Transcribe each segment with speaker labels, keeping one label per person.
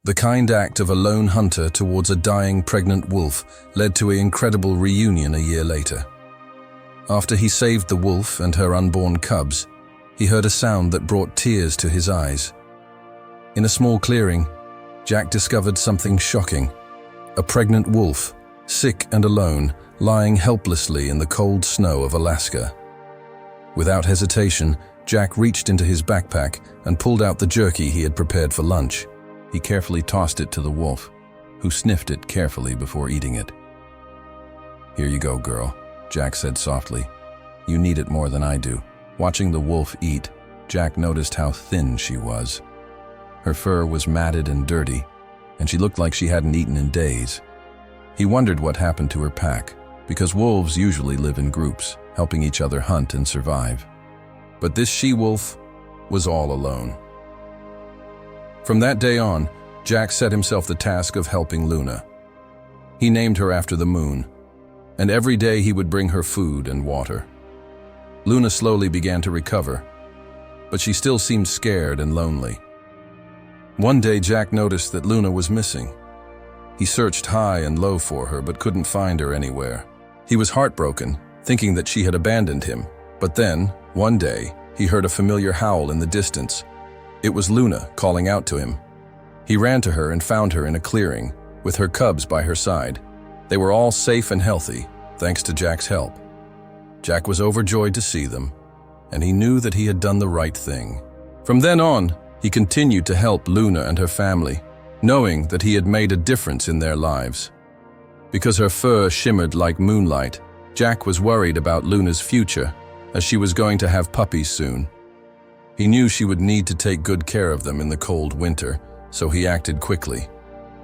Speaker 1: The kind act of a lone hunter towards a dying pregnant wolf led to an incredible reunion a year later. After he saved the wolf and her unborn cubs, he heard a sound that brought tears to his eyes. In a small clearing, Jack discovered something shocking. A pregnant wolf, sick and alone, lying helplessly in the cold snow of Alaska. Without hesitation, Jack reached into his backpack and pulled out the jerky he had prepared for lunch. He carefully tossed it to the wolf, who sniffed it carefully before eating it. "Here you go, girl," Jack said softly. "You need it more than I do." Watching the wolf eat, Jack noticed how thin she was. Her fur was matted and dirty, and she looked like she hadn't eaten in days. He wondered what happened to her pack, because wolves usually live in groups, helping each other hunt and survive. But this she-wolf was all alone. From that day on, Jack set himself the task of helping Luna. He named her after the moon, and every day he would bring her food and water. Luna slowly began to recover, but she still seemed scared and lonely. One day Jack noticed that Luna was missing. He searched high and low for her but couldn't find her anywhere. He was heartbroken, thinking that she had abandoned him. But then, one day, he heard a familiar howl in the distance. It was Luna calling out to him. He ran to her and found her in a clearing, with her cubs by her side. They were all safe and healthy, thanks to Jack's help. Jack was overjoyed to see them, and he knew that he had done the right thing. From then on, he continued to help Luna and her family, knowing that he had made a difference in their lives. Because her fur shimmered like moonlight, Jack was worried about Luna's future, as she was going to have puppies soon. He knew she would need to take good care of them in the cold winter, so he acted quickly.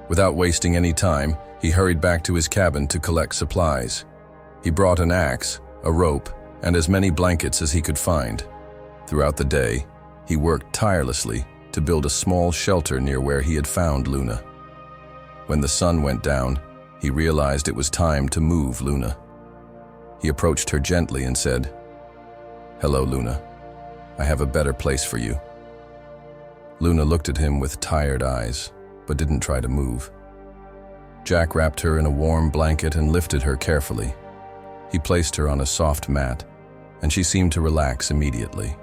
Speaker 1: Without wasting any time, he hurried back to his cabin to collect supplies. He brought an axe, a rope, and as many blankets as he could find. Throughout the day, he worked tirelessly to build a small shelter near where he had found Luna. When the sun went down, he realized it was time to move Luna. He approached her gently and said, "Hello, Luna. I have a better place for you." Luna looked at him with tired eyes, but didn't try to move. Jack wrapped her in a warm blanket and lifted her carefully. He placed her on a soft mat, and she seemed to relax immediately.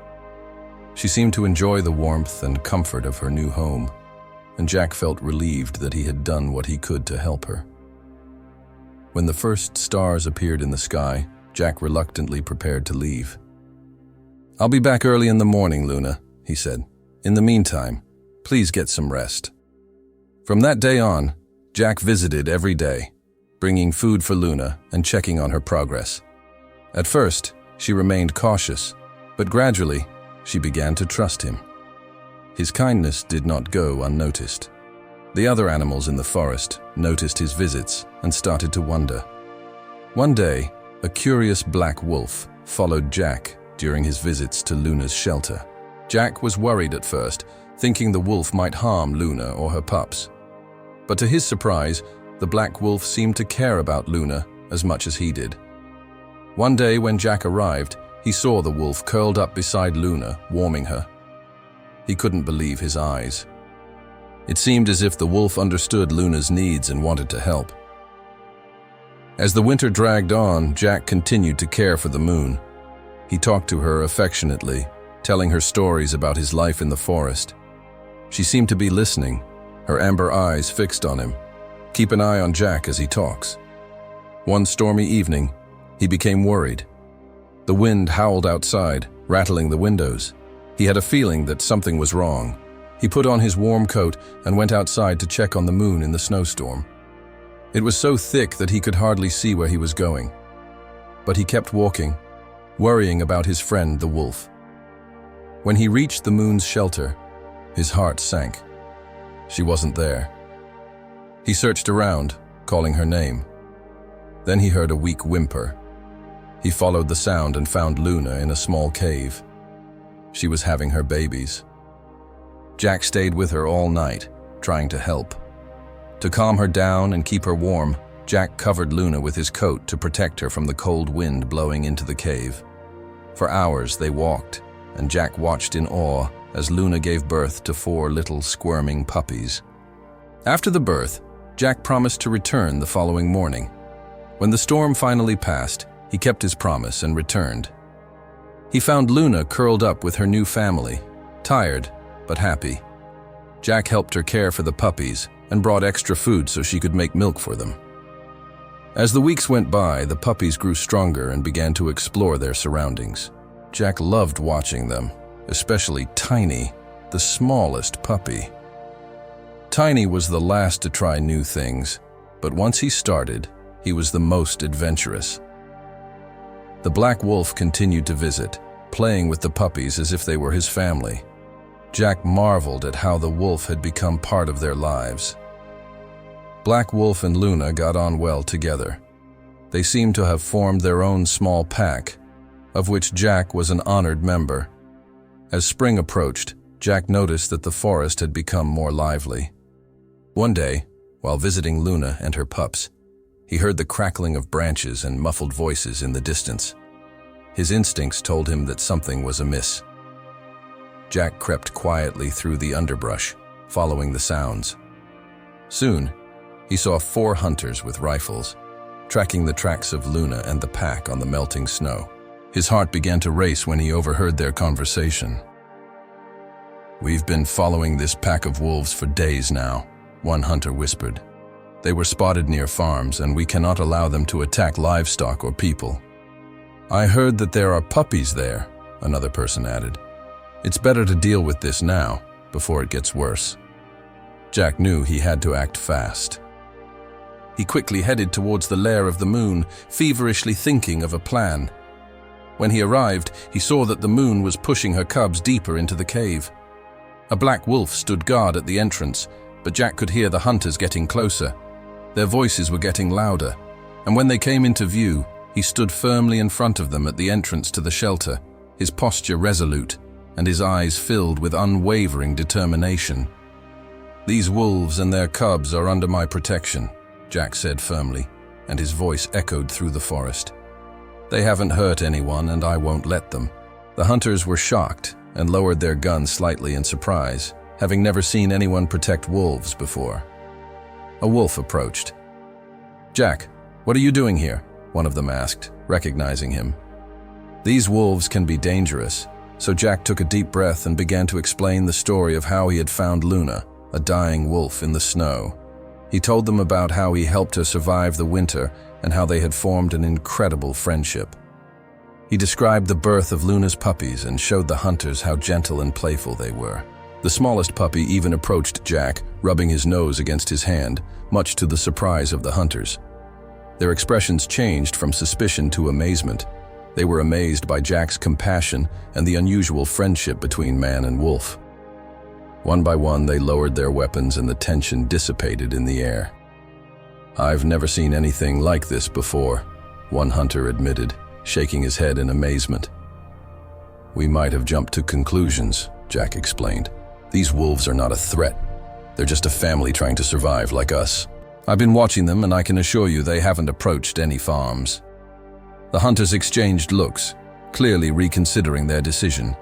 Speaker 1: She seemed to enjoy the warmth and comfort of her new home, and Jack felt relieved that he had done what he could to help her. When the first stars appeared in the sky, Jack reluctantly prepared to leave. "I'll be back early in the morning, Luna," he said. "In the meantime, please get some rest." From that day on, Jack visited every day, bringing food for Luna and checking on her progress. At first, she remained cautious, but gradually, she began to trust him. His kindness did not go unnoticed. The other animals in the forest noticed his visits and started to wonder. One day, a curious black wolf followed Jack during his visits to Luna's shelter. Jack was worried at first, thinking the wolf might harm Luna or her pups. But to his surprise, the black wolf seemed to care about Luna as much as he did. One day when Jack arrived, he saw the wolf curled up beside Luna, warming her. He couldn't believe his eyes. It seemed as if the wolf understood Luna's needs and wanted to help. As the winter dragged on, Jack continued to care for the moon. He talked to her affectionately, telling her stories about his life in the forest. She seemed to be listening, her amber eyes fixed on him. Keep an eye on Jack as he talks. One stormy evening, he became worried. The wind howled outside, rattling the windows. He had a feeling that something was wrong. He put on his warm coat and went outside to check on the moon in the snowstorm. It was so thick that he could hardly see where he was going. But he kept walking, worrying about his friend, the wolf. When he reached the moon's shelter, his heart sank. She wasn't there. He searched around, calling her name. Then he heard a weak whimper. He followed the sound and found Luna in a small cave. She was having her babies. Jack stayed with her all night, trying to help. To calm her down and keep her warm, Jack covered Luna with his coat to protect her from the cold wind blowing into the cave. For hours they walked, and Jack watched in awe as Luna gave birth to 4 little squirming puppies. After the birth, Jack promised to return the following morning. When the storm finally passed, he kept his promise and returned. He found Luna curled up with her new family, tired but happy. Jack helped her care for the puppies and brought extra food so she could make milk for them. As the weeks went by, the puppies grew stronger and began to explore their surroundings. Jack loved watching them, especially Tiny, the smallest puppy. Tiny was the last to try new things, but once he started, he was the most adventurous. The black wolf continued to visit, playing with the puppies as if they were his family. Jack marveled at how the wolf had become part of their lives. Black Wolf and Luna got on well together. They seemed to have formed their own small pack, of which Jack was an honored member. As spring approached, Jack noticed that the forest had become more lively. One day, while visiting Luna and her pups, he heard the crackling of branches and muffled voices in the distance. His instincts told him that something was amiss. Jack crept quietly through the underbrush, following the sounds. Soon, he saw 4 hunters with rifles, tracking the tracks of Luna and the pack on the melting snow. His heart began to race when he overheard their conversation. "We've been following this pack of wolves for days now," one hunter whispered. "They were spotted near farms, and we cannot allow them to attack livestock or people." "I heard that there are puppies there," another person added. "It's better to deal with this now, before it gets worse." Jack knew he had to act fast. He quickly headed towards the lair of the moon, feverishly thinking of a plan. When he arrived, he saw that the moon was pushing her cubs deeper into the cave. A black wolf stood guard at the entrance, but Jack could hear the hunters getting closer. Their voices were getting louder, and when they came into view, he stood firmly in front of them at the entrance to the shelter, his posture resolute and his eyes filled with unwavering determination. "These wolves and their cubs are under my protection," Jack said firmly, and his voice echoed through the forest. "They haven't hurt anyone, and I won't let them." The hunters were shocked and lowered their guns slightly in surprise, having never seen anyone protect wolves before. A wolf approached. "Jack, what are you doing here?" one of them asked, recognizing him. "These wolves can be dangerous," so Jack took a deep breath and began to explain the story of how he had found Luna, a dying wolf in the snow. He told them about how he helped her survive the winter and how they had formed an incredible friendship. He described the birth of Luna's puppies and showed the hunters how gentle and playful they were. The smallest puppy even approached Jack, rubbing his nose against his hand, much to the surprise of the hunters. Their expressions changed from suspicion to amazement. They were amazed by Jack's compassion and the unusual friendship between man and wolf. One by one, they lowered their weapons and the tension dissipated in the air. "I've never seen anything like this before," one hunter admitted, shaking his head in amazement. "We might have jumped to conclusions," Jack explained. "These wolves are not a threat. They're just a family trying to survive like us. I've been watching them, and I can assure you they haven't approached any farms." The hunters exchanged looks, clearly reconsidering their decision.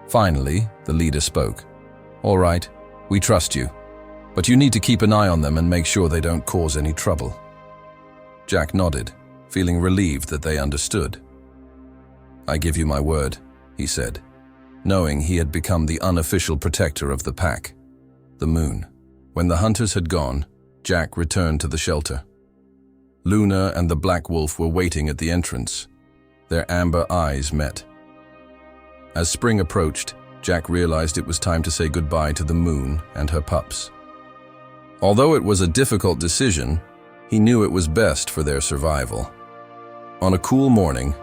Speaker 1: Finally, the leader spoke. "All right, we trust you, but you need to keep an eye on them and make sure they don't cause any trouble." Jack nodded, feeling relieved that they understood. "I give you my word," he said, knowing he had become the unofficial protector of the pack. The moon. When the hunters had gone, Jack returned to the shelter. Luna and the black wolf were waiting at the entrance. Their amber eyes met. As spring approached, Jack realized it was time to say goodbye to the moon and her pups. Although it was a difficult decision, he knew it was best for their survival. On a cool morning,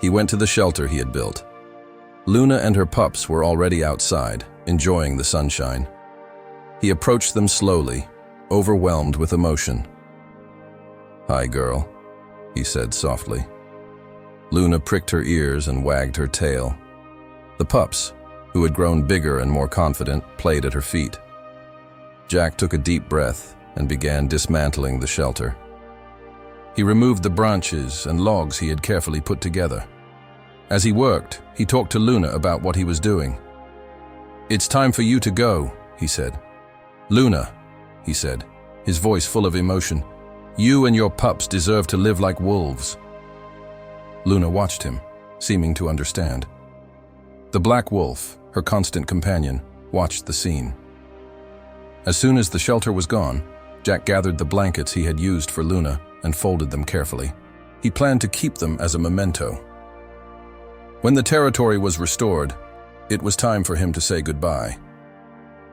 Speaker 1: he went to the shelter he had built. Luna and her pups were already outside, enjoying the sunshine. He approached them slowly, overwhelmed with emotion. "Hi, girl," he said softly. Luna pricked her ears and wagged her tail. The pups, who had grown bigger and more confident, played at her feet. Jack took a deep breath and began dismantling the shelter. He removed the branches and logs he had carefully put together. As he worked, he talked to Luna about what he was doing. "It's time for you to go," he said. "Luna, he said, his voice full of emotion. "You and your pups deserve to live like wolves." Luna watched him, seeming to understand. The black wolf, her constant companion, watched the scene. As soon as the shelter was gone, Jack gathered the blankets he had used for Luna and folded them carefully. He planned to keep them as a memento. When the territory was restored, it was time for him to say goodbye.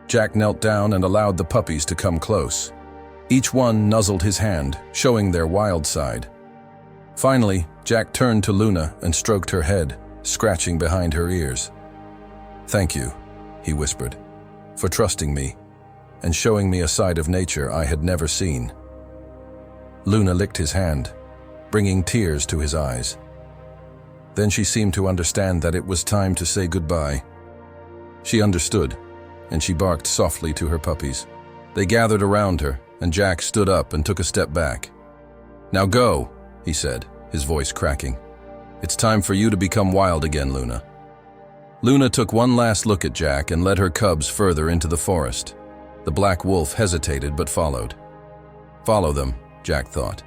Speaker 1: Jack knelt down and allowed the puppies to come close. Each one nuzzled his hand, showing their wild side. Finally, Jack turned to Luna and stroked her head, scratching behind her ears. "Thank you," he whispered, "for trusting me and showing me a side of nature I had never seen." Luna licked his hand, bringing tears to his eyes. Then she seemed to understand that it was time to say goodbye. She understood, and she barked softly to her puppies. They gathered around her, and Jack stood up and took a step back. "Now go," he said, his voice cracking. "It's time for you to become wild again, Luna." Luna took one last look at Jack and led her cubs further into the forest. The black wolf hesitated but followed. Follow them, Jack thought.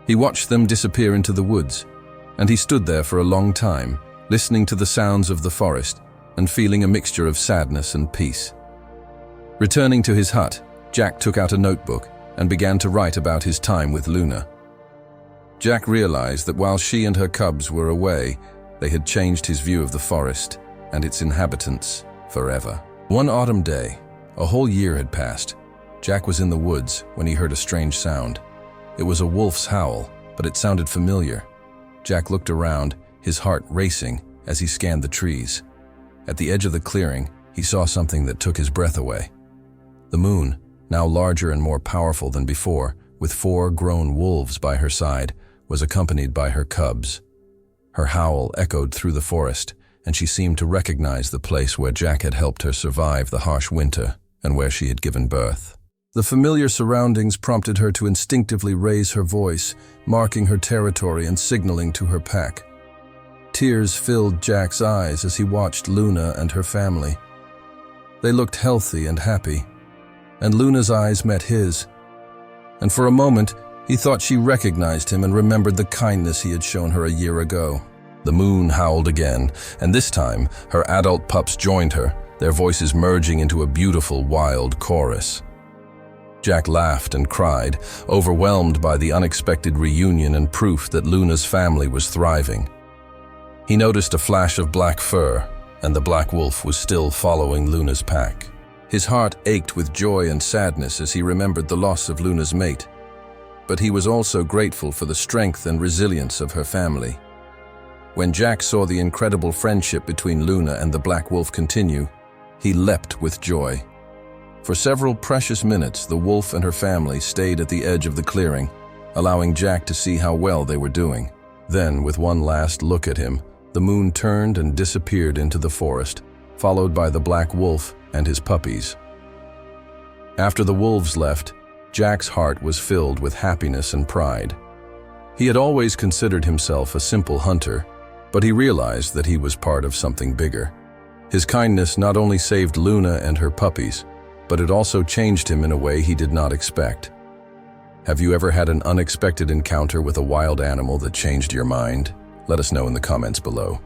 Speaker 1: He watched them disappear into the woods, and he stood there for a long time, listening to the sounds of the forest and feeling a mixture of sadness and peace. Returning to his hut, Jack took out a notebook and began to write about his time with Luna. Jack realized that while she and her cubs were away, they had changed his view of the forest and its inhabitants forever. One autumn day, a whole year had passed. Jack was in the woods when he heard a strange sound. It was a wolf's howl, but it sounded familiar. Jack looked around, his heart racing as he scanned the trees. At the edge of the clearing, he saw something that took his breath away. The moon, now larger and more powerful than before, with 4 grown wolves by her side, was accompanied by her cubs. Her howl echoed through the forest, and she seemed to recognize the place where Jack had helped her survive the harsh winter and where she had given birth. The familiar surroundings prompted her to instinctively raise her voice, marking her territory and signaling to her pack. Tears filled Jack's eyes as he watched Luna and her family. They looked healthy and happy, and Luna's eyes met his. And for a moment, he thought she recognized him and remembered the kindness he had shown her a year ago. The moon howled again, and this time, her adult pups joined her, their voices merging into a beautiful, wild chorus. Jack laughed and cried, overwhelmed by the unexpected reunion and proof that Luna's family was thriving. He noticed a flash of black fur, and the black wolf was still following Luna's pack. His heart ached with joy and sadness as he remembered the loss of Luna's mate, but he was also grateful for the strength and resilience of her family. When Jack saw the incredible friendship between Luna and the black wolf continue, he leapt with joy. For several precious minutes, the wolf and her family stayed at the edge of the clearing, allowing Jack to see how well they were doing. Then, with one last look at him, the moon turned and disappeared into the forest, followed by the black wolf and his puppies. After the wolves left, Jack's heart was filled with happiness and pride. He had always considered himself a simple hunter, but he realized that he was part of something bigger. His kindness not only saved Luna and her puppies, but it also changed him in a way he did not expect. Have you ever had an unexpected encounter with a wild animal that changed your mind? Let us know in the comments below.